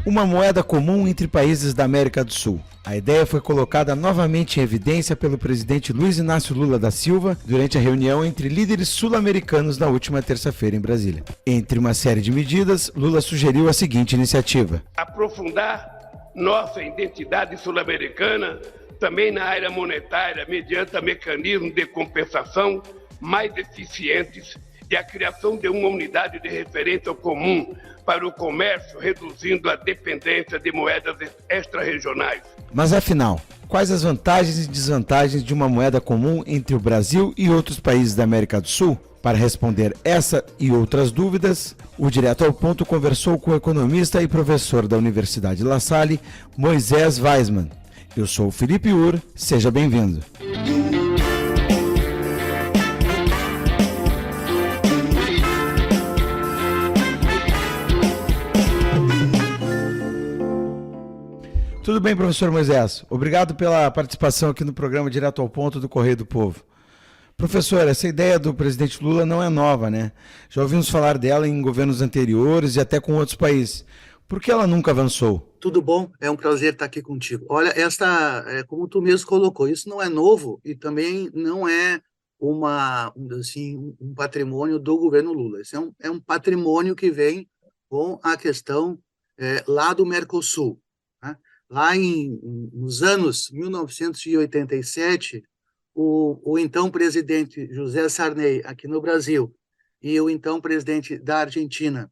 Uma moeda comum entre países da América do Sul. A ideia foi colocada novamente em evidência pelo presidente Luiz Inácio Lula da Silva durante a reunião entre líderes sul-americanos na última terça-feira em Brasília. Entre uma série de medidas, Lula sugeriu a seguinte iniciativa: aprofundar nossa identidade sul-americana também na área monetária, mediante mecanismos de compensação mais eficientes e a criação de uma unidade de referência comum para o comércio, reduzindo a dependência de moedas extra-regionais. Mas afinal, quais as vantagens e desvantagens de uma moeda comum entre o Brasil e outros países da América do Sul? Para responder essa e outras dúvidas, o Direto ao Ponto conversou com o economista e professor da Universidade La Salle, Moisés Weismann. Eu sou o Felipe Ur, seja bem-vindo. Tudo bem, professor Moisés? Obrigado pela participação aqui no programa Direto ao Ponto do Correio do Povo. Professor, essa ideia do presidente Lula não é nova, né? Já ouvimos falar dela em governos anteriores e até com outros países. Por que ela nunca avançou? Tudo bom? É um prazer estar aqui contigo. Olha, como tu mesmo colocou, isso não é novo e também não é um patrimônio do governo Lula. Isso é um patrimônio que vem com a questão lá do Mercosul. Né? Lá nos anos 1987, o então presidente José Sarney, aqui no Brasil, e o então presidente da Argentina,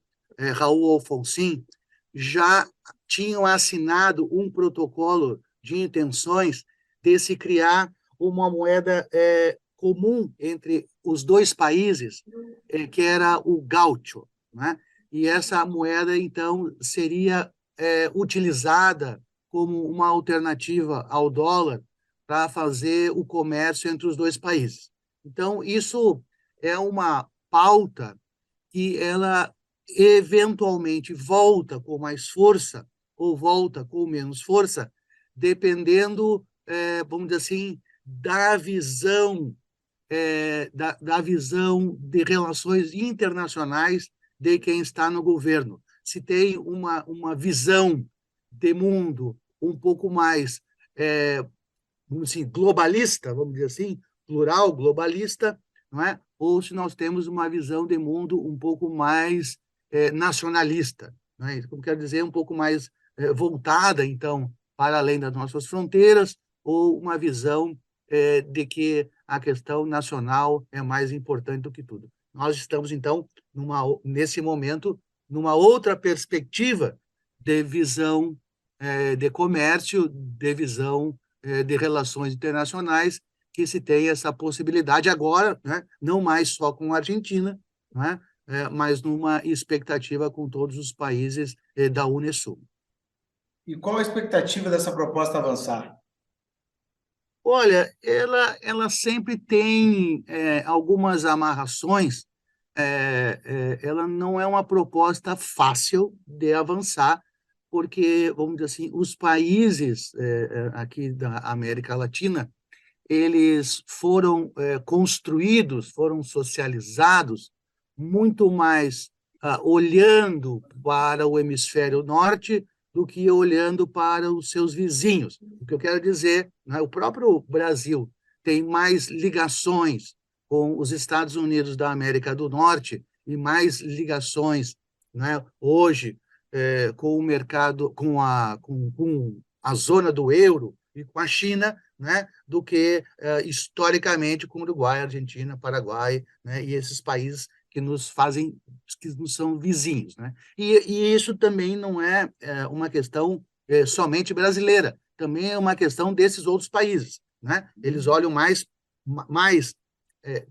Raul Alfonsín, já tinham assinado um protocolo de intenções de se criar uma moeda comum entre os dois países, que era o gaucho, né? E essa moeda, então, seria utilizada como uma alternativa ao dólar para fazer o comércio entre os dois países. Então, isso é uma pauta que ela eventualmente volta com mais força ou volta com menos força, dependendo, vamos dizer assim, da visão, da visão de relações internacionais de quem está no governo. Se tem uma visão de mundo um pouco mais vamos dizer, globalista, vamos dizer assim, plural, globalista, não é? Ou se nós temos uma visão de mundo um pouco mais nacionalista, não é? Como quer dizer, um pouco mais voltada, então, para além das nossas fronteiras, ou uma visão de que a questão nacional é mais importante do que tudo. Nós estamos, então, nesse momento, numa outra perspectiva de visão de comércio, de visão de relações internacionais, que se tem essa possibilidade agora, né? Não mais só com a Argentina, né? Mas numa expectativa com todos os países da Unesul. E qual a expectativa dessa proposta avançar? Olha, ela sempre tem algumas amarrações, ela não é uma proposta fácil de avançar, porque, vamos dizer assim, os países aqui da América Latina, eles foram construídos, foram socializados muito mais olhando para o hemisfério norte do que olhando para os seus vizinhos. O que eu quero dizer, né, o próprio Brasil tem mais ligações com os Estados Unidos da América do Norte e mais ligações, né, hoje com o mercado, com a zona do euro e com a China, né, do que historicamente com Uruguai, Argentina, Paraguai, né, e esses países que nos são vizinhos, né? E isso também não é uma questão somente brasileira, também é uma questão desses outros países, né? Eles olham mais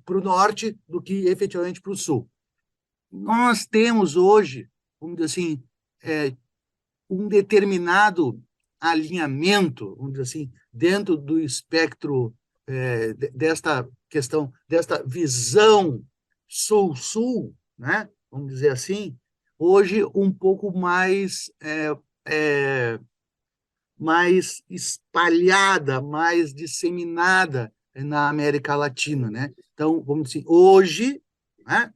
para o norte do que efetivamente para o sul. Nós temos hoje, vamos dizer assim, um determinado alinhamento, vamos dizer assim, dentro do espectro desta questão, desta visão sul-sul, né? Vamos dizer assim, hoje um pouco mais mais espalhada, mais disseminada na América Latina, né? Então, vamos dizer, hoje, né,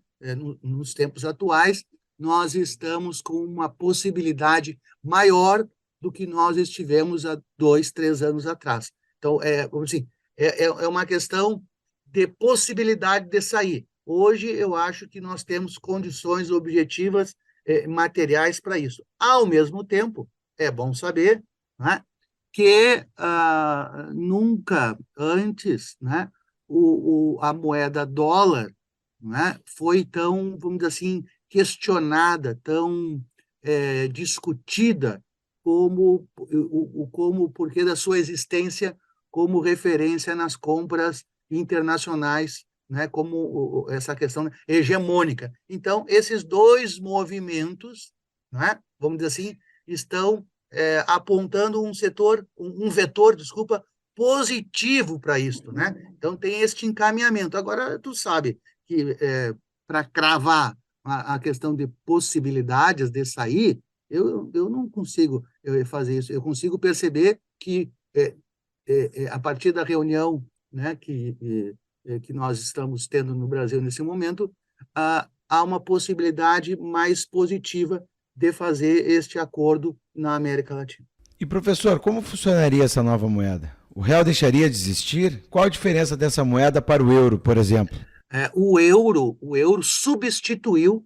nos tempos atuais, nós estamos com uma possibilidade maior do que nós estivemos há 2, 3 anos atrás. Então, vamos assim, é uma questão de possibilidade de sair. Hoje, eu acho que nós temos condições objetivas, materiais para isso. Ao mesmo tempo, é bom saber, né, que nunca antes, né, a moeda dólar, né, foi tão, vamos dizer assim, questionada, tão discutida como o porquê da sua existência como referência nas compras internacionais, né, como essa questão hegemônica. Então, esses dois movimentos, né, vamos dizer assim, estão apontando um vetor, desculpa, positivo para isso, né? Então, tem este encaminhamento. Agora, tu sabe que para cravar a questão de possibilidades de sair, eu não consigo fazer isso. Eu consigo perceber que, a partir da reunião, né, que nós estamos tendo no Brasil nesse momento, há uma possibilidade mais positiva de fazer este acordo na América Latina. E, professor, como funcionaria essa nova moeda? O real deixaria de existir? Qual a diferença dessa moeda para o euro, por exemplo? O euro substituiu,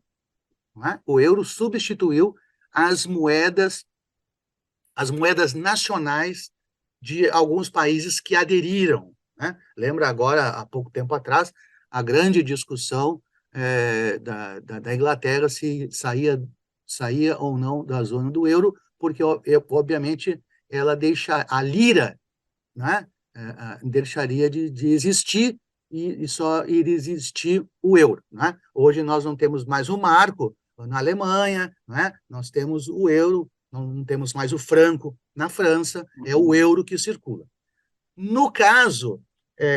né? O euro substituiu as moedas nacionais de alguns países que aderiram, né? Lembra agora, há pouco tempo atrás, a grande discussão da Inglaterra se saía ou não da zona do euro, porque, obviamente, ela a lira, né, deixaria de existir e só iria existir o euro, né? Hoje nós não temos mais o marco na Alemanha, né? Nós temos o euro, não temos mais o franco na França, é o euro que circula. No caso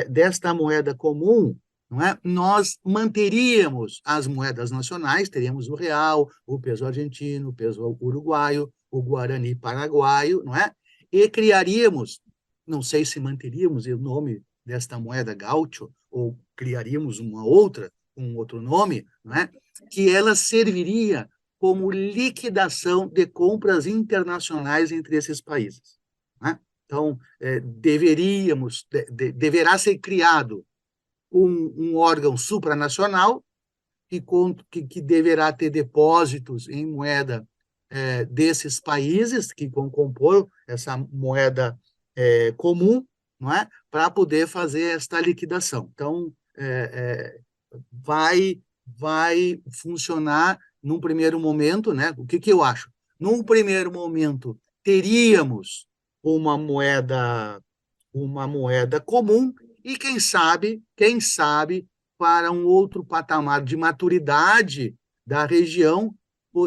desta moeda comum, não é? Nós manteríamos as moedas nacionais, teríamos o real, o peso argentino, o peso uruguaio, o guarani paraguaio, não é? E criaríamos, não sei se manteríamos o nome desta moeda gaúcho, ou criaríamos uma outra, com um outro nome, não é? Que ela serviria como liquidação de compras internacionais entre esses países, né? Então, deverá ser criado um órgão supranacional que deverá ter depósitos em moeda desses países que vão compor essa moeda comum, não é? Para poder fazer esta liquidação. Então, vai funcionar num primeiro momento, né? O que eu acho? Num primeiro momento, teríamos uma moeda comum e, quem sabe, para um outro patamar de maturidade da região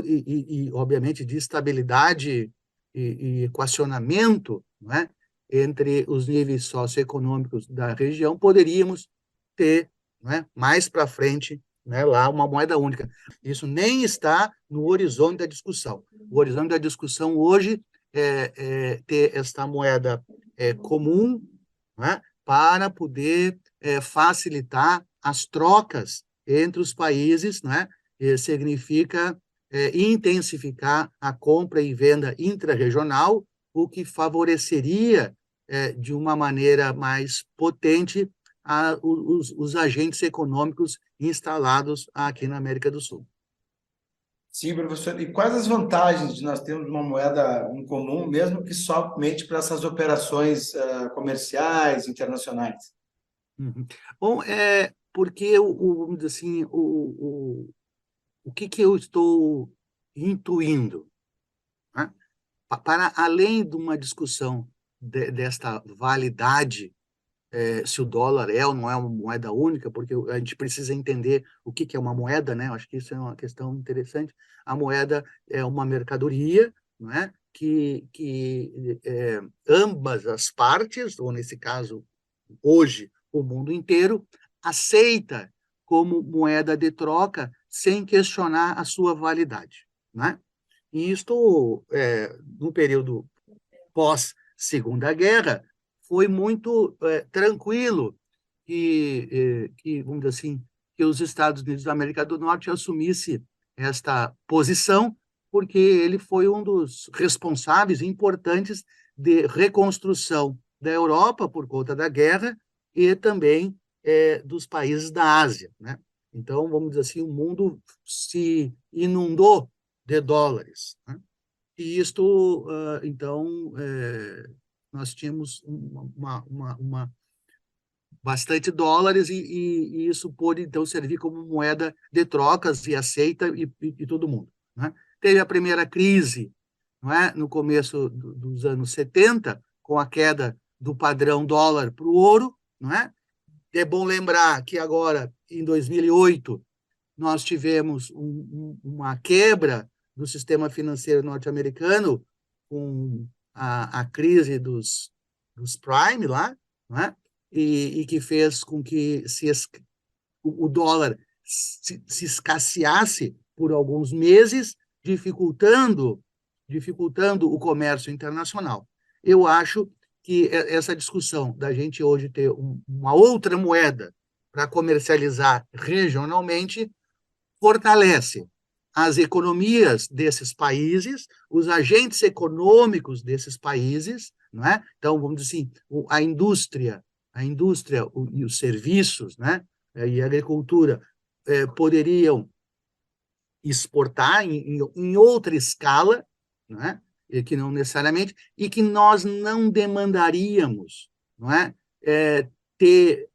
e obviamente, de estabilidade e equacionamento, não é? Entre os níveis socioeconômicos da região, poderíamos ter, não é? Mais para frente, né, lá uma moeda única. Isso nem está no horizonte da discussão. O horizonte da discussão hoje é ter esta moeda comum, né, para poder facilitar as trocas entre os países, né, significa intensificar a compra e venda intrarregional, o que favoreceria de uma maneira mais potente os agentes econômicos instalados aqui na América do Sul. Sim, professor. E quais as vantagens de nós termos uma moeda em comum, mesmo que somente para essas operações comerciais, internacionais? Uhum. Bom, porque, vamos dizer assim, o que eu estou intuindo, né? Para além de uma discussão desta validade, se o dólar é ou não é uma moeda única, porque a gente precisa entender o que é uma moeda, né? Eu acho que isso é uma questão interessante. A moeda é uma mercadoria, não é? Que ambas as partes, ou nesse caso, hoje, o mundo inteiro, aceita como moeda de troca sem questionar a sua validade, né? E isto, no período pós-Segunda Guerra, foi muito tranquilo que, vamos dizer assim, que os Estados Unidos da América do Norte assumisse esta posição, porque ele foi um dos responsáveis importantes de reconstrução da Europa por conta da guerra e também dos países da Ásia, né? Então, vamos dizer assim, o mundo se inundou de dólares, né? E isto, então, nós tínhamos bastante dólares e isso pôde, então, servir como moeda de trocas e aceita e todo mundo, né? Teve a primeira crise, não é? No começo dos anos 70, com a queda do padrão dólar para o ouro, não é? É bom lembrar que agora, em 2008, nós tivemos uma quebra do sistema financeiro norte-americano com a crise dos prime lá, não é? E que fez com que o dólar se escasseasse por alguns meses, dificultando o comércio internacional. Eu acho que essa discussão da gente hoje ter uma outra moeda para comercializar regionalmente fortalece as economias desses países, os agentes econômicos desses países, não é? Então, vamos dizer assim, a indústria e os serviços, né, e a agricultura poderiam exportar em outra escala, né, e que não necessariamente, e que nós não demandaríamos, não é, ter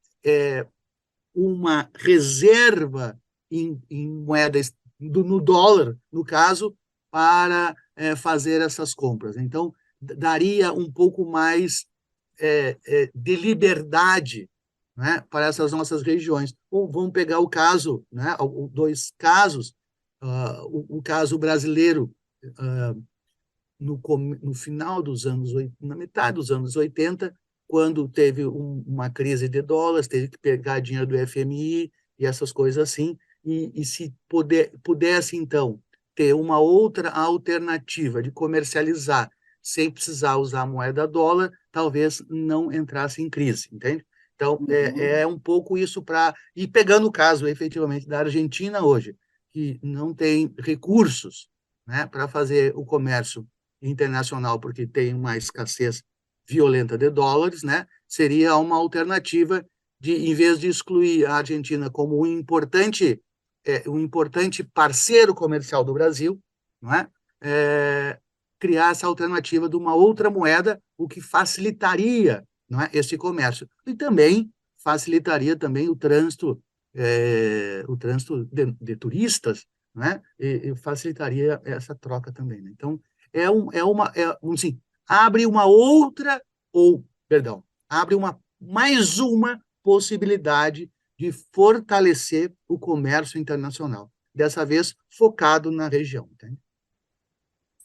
uma reserva em moedas no dólar, no caso, para fazer essas compras. Então, daria um pouco mais de liberdade, né, para essas nossas regiões. Ou vamos pegar o caso, né, dois casos, o caso brasileiro, no final dos anos 80, na metade dos anos 80, quando teve uma crise de dólares, teve que pegar dinheiro do FMI e essas coisas assim, e se pudesse, então, ter uma outra alternativa de comercializar sem precisar usar a moeda dólar, talvez não entrasse em crise, entende? Então, é um pouco isso para... E pegando o caso, efetivamente, da Argentina hoje, que não tem recursos, né, para fazer o comércio internacional, porque tem uma escassez violenta de dólares, né, seria uma alternativa de, em vez de excluir a Argentina como um importante parceiro comercial do Brasil, não é? Criar essa alternativa de uma outra moeda, o que facilitaria, não é, esse comércio. E também facilitaria também o trânsito de turistas, né? E facilitaria essa troca também, né? Então, assim, abre uma outra, abre mais uma possibilidade de fortalecer o comércio internacional, dessa vez focado na região. Entende?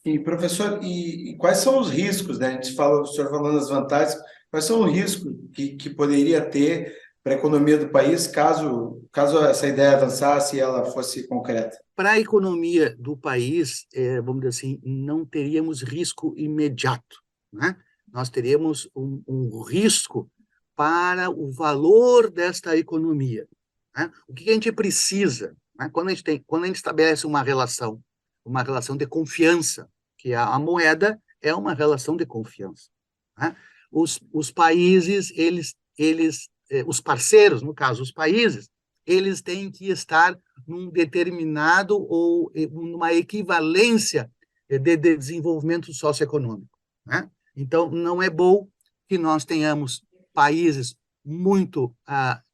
E, professor, e quais são os riscos, né? A gente fala, o senhor falando das vantagens, quais são os riscos que poderia ter para a economia do país caso essa ideia avançasse e ela fosse concreta? Para a economia do país, vamos dizer assim, não teríamos risco imediato, né? Nós teríamos um risco para o valor desta economia, né? O que a gente precisa, né? Quando a gente estabelece uma relação de confiança, que a moeda é uma relação de confiança, né? Os países, os parceiros, no caso, os países, eles têm que estar num determinado ou numa equivalência de desenvolvimento socioeconômico, né? Então, não é bom que nós tenhamos países muito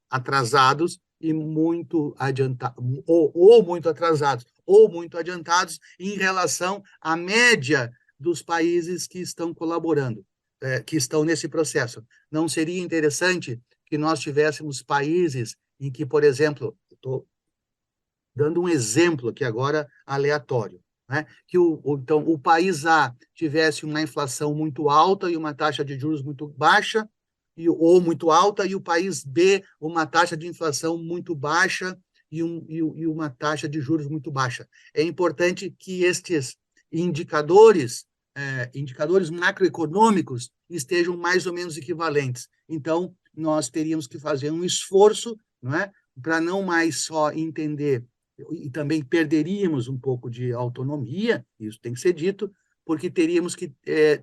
atrasados e muito adiantados, ou muito atrasados, ou muito adiantados em relação à média dos países que estão colaborando, que estão nesse processo. Não seria interessante que nós tivéssemos países em que, por exemplo, estou dando um exemplo aqui agora aleatório, né? Que então, o país A tivesse uma inflação muito alta e uma taxa de juros muito baixa, ou muito alta, e o país B uma taxa de inflação muito baixa e uma taxa de juros muito baixa. É importante que estes indicadores macroeconômicos estejam mais ou menos equivalentes. Então, nós teríamos que fazer um esforço, não é, para não mais só entender e também perderíamos um pouco de autonomia, isso tem que ser dito, porque teríamos que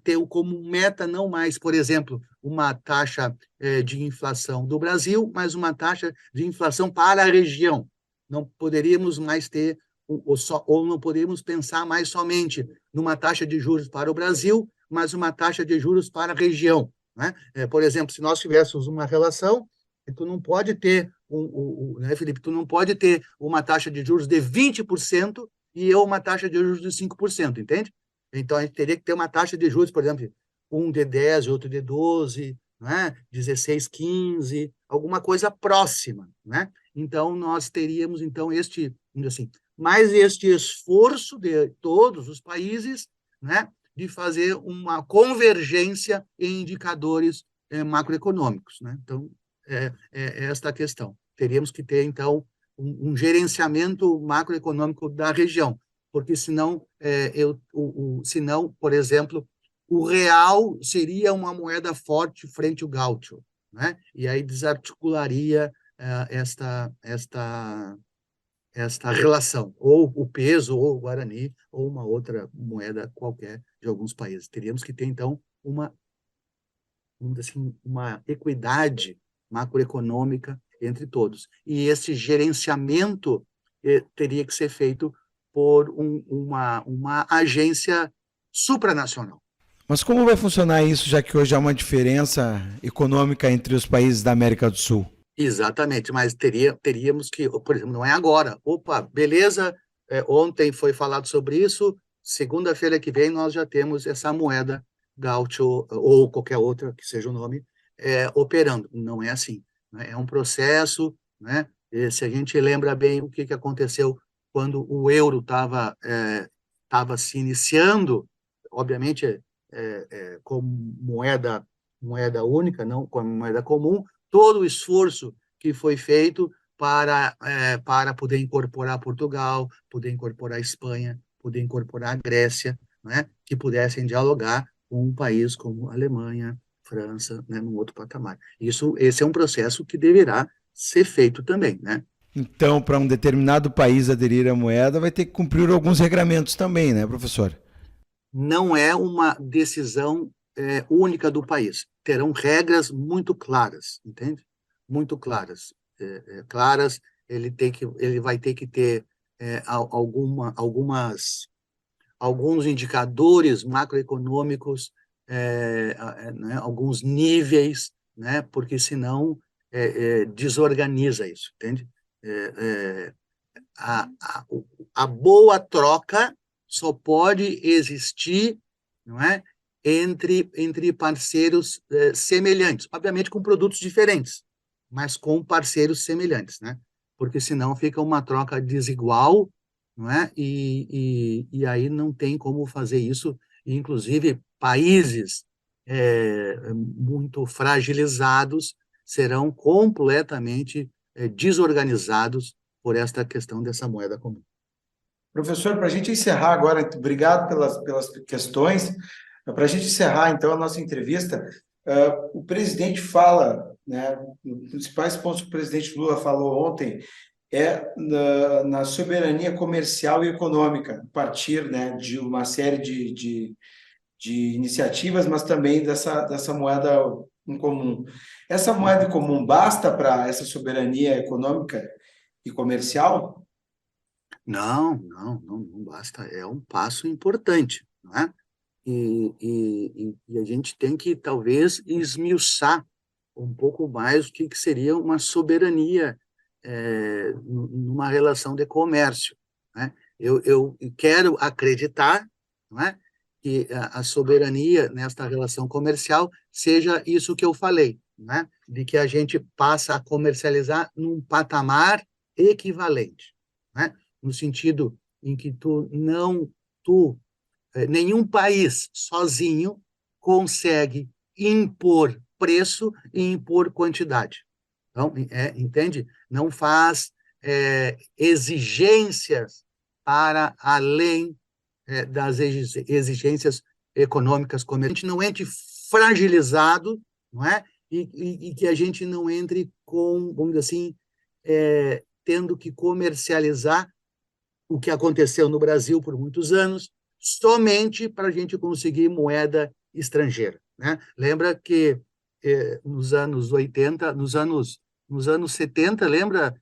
ter como meta não mais, por exemplo, uma taxa de inflação do Brasil, mas uma taxa de inflação para a região. Não poderíamos mais ter, ou não poderíamos pensar mais somente numa taxa de juros para o Brasil, mas uma taxa de juros para a região. Né? Por exemplo, se nós tivéssemos uma relação, tu não pode ter, né, Felipe, tu não pode ter uma taxa de juros de 20% e eu uma taxa de juros de 5%, entende? Então, a gente teria que ter uma taxa de juros, por exemplo, um de 10, outro de 12, né? 16, 15, alguma coisa próxima, né? Então, nós teríamos, então, assim, mais este esforço de todos os países, né? De fazer uma convergência em indicadores macroeconômicos, né? Então, é esta a questão. Teríamos que ter, então, um gerenciamento macroeconômico da região, porque senão, senão, por exemplo, o real seria uma moeda forte frente ao gaúcho, né? E aí desarticularia esta relação, ou o peso, ou o guarani, ou uma outra moeda qualquer de alguns países. Teríamos que ter, então, uma equidade macroeconômica entre todos. E esse gerenciamento teria que ser feito por uma agência supranacional. Mas como vai funcionar isso, já que hoje há uma diferença econômica entre os países da América do Sul? Exatamente, mas teríamos que, por exemplo, não é agora. Opa, beleza, ontem foi falado sobre isso, segunda-feira que vem nós já temos essa moeda gaúcho, ou qualquer outra que seja o nome, operando. Não é assim, né? É um processo, né? E se a gente lembra bem o que aconteceu quando o euro estava se iniciando, obviamente como moeda única, não como moeda comum, todo o esforço que foi feito para poder incorporar Portugal, poder incorporar a Espanha, poder incorporar a Grécia, né, que pudessem dialogar com um país como a Alemanha, França, né, num outro patamar. Esse é um processo que deverá ser feito também, né? Então, para um determinado país aderir à moeda, vai ter que cumprir alguns regramentos também, né, professor? Não é uma decisão única do país. Terão regras muito claras, entende? Muito claras. Claras, ele vai ter que ter alguns indicadores macroeconômicos, né, alguns níveis, né, porque senão desorganiza isso, entende? A boa troca só pode existir, não é, entre parceiros semelhantes, obviamente com produtos diferentes, mas com parceiros semelhantes, né? Porque senão fica uma troca desigual, não é? E aí não tem como fazer isso. Inclusive, países muito fragilizados serão completamente desorganizados por esta questão dessa moeda comum. Professor, para a gente encerrar agora, obrigado pelas questões. Para a gente encerrar, então, a nossa entrevista, o presidente fala, né, um dos principais pontos que o presidente Lula falou ontem na soberania comercial e econômica, a partir, né, de uma série de iniciativas, mas também dessa moeda em comum. Essa moeda em comum basta para essa soberania econômica e comercial? Não basta. É um passo importante, não é? E a gente tem que, talvez, esmiuçar um pouco mais o que seria uma soberania numa relação de comércio, né? Eu quero acreditar, não é, que a soberania nesta relação comercial seja isso que eu falei, né? De que a gente passa a comercializar num patamar equivalente, né? No sentido em que nenhum país sozinho consegue impor preço e impor quantidade. Então, entende? Não faz exigências para além das exigências econômicas comerciais. A gente não entre fragilizado, não é? E que a gente não entre com, vamos dizer assim, tendo que comercializar o que aconteceu no Brasil por muitos anos, somente para a gente conseguir moeda estrangeira, né? Lembra que nos anos 80, nos anos 70, lembra?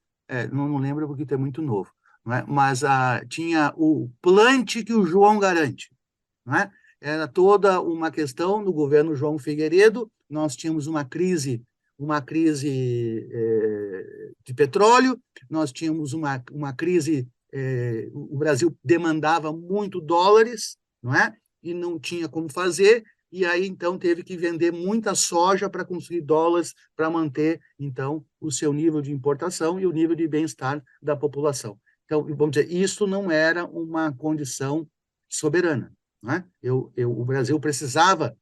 Não lembro porque é muito novo, não é? Mas tinha o plante que o João garante, não é? Era toda uma questão no governo João Figueiredo, nós tínhamos uma crise de petróleo, nós tínhamos uma crise, o Brasil demandava muito dólares, não é? E não tinha como fazer, e aí, então, teve que vender muita soja para conseguir dólares para manter, então, o seu nível de importação e o nível de bem-estar da população. Então, vamos dizer, isso não era uma condição soberana, não é? O Brasil precisava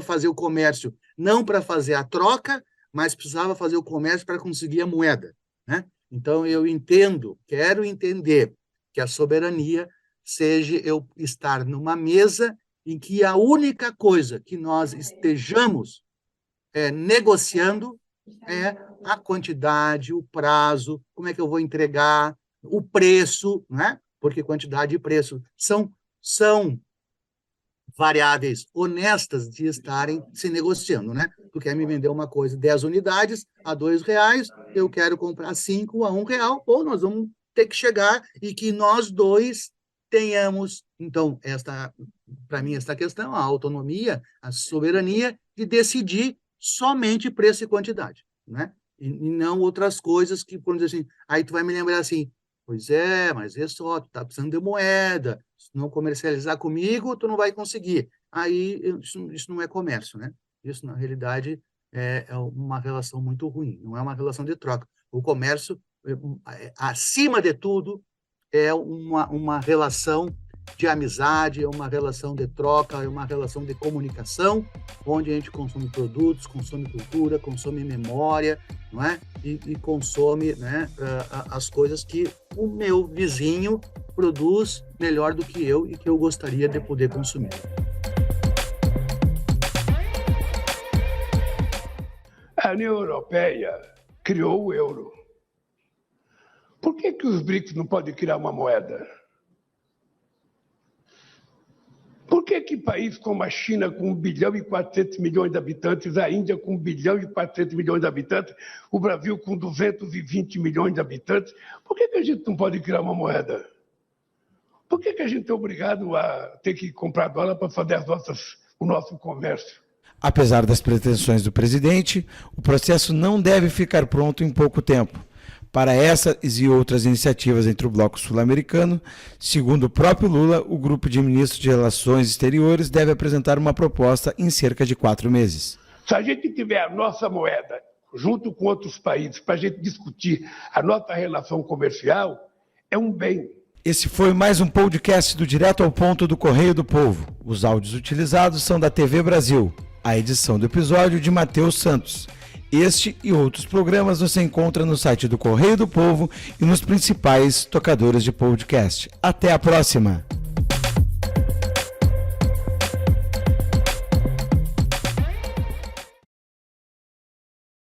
fazer o comércio não para fazer a troca, mas precisava fazer o comércio para conseguir a moeda, né? Então, quero entender que a soberania seja eu estar numa mesa em que a única coisa que nós estejamos negociando é a quantidade, o prazo, como é que eu vou entregar, o preço, né? Porque quantidade e preço são variáveis honestas de estarem se negociando, né? Tu quer me vender uma coisa, 10 unidades a R$2, eu quero comprar 5 a R$1, ou nós vamos ter que chegar e que nós dois tenhamos, então, para mim, esta questão, a autonomia, a soberania de decidir somente preço e quantidade, né? E não outras coisas que, por dizer assim, aí tu vai me lembrar assim, pois mas é só, tu tá precisando de moeda, se não comercializar comigo, tu não vai conseguir. Aí, isso não é comércio, né? Isso, na realidade, é uma relação muito ruim, não é uma relação de troca. O comércio, acima de tudo, é uma relação de amizade, é uma relação de troca, é uma relação de comunicação, onde a gente consome produtos, consome cultura, consome memória, não é? E consome, né, as coisas que o meu vizinho produz melhor do que eu e que eu gostaria de poder consumir. A União Europeia criou o euro. Por que os BRICS não podem criar uma moeda? Por que país como a China, com 1 bilhão e 400 milhões de habitantes, a Índia com 1 bilhão e 400 milhões de habitantes, o Brasil com 220 milhões de habitantes, por que a gente não pode criar uma moeda? Por que a gente é obrigado a ter que comprar dólar para fazer o nosso comércio? Apesar das pretensões do presidente, o processo não deve ficar pronto em pouco tempo. Para essas e outras iniciativas entre o Bloco Sul-Americano, segundo o próprio Lula, o grupo de ministros de Relações Exteriores deve apresentar uma proposta em cerca de 4 meses. Se a gente tiver a nossa moeda junto com outros países para a gente discutir a nossa relação comercial, é um bem. Esse foi mais um podcast do Direto ao Ponto do Correio do Povo. Os áudios utilizados são da TV Brasil. A edição do episódio de Matheus Santos. Este e outros programas você encontra no site do Correio do Povo e nos principais tocadores de podcast. Até a próxima!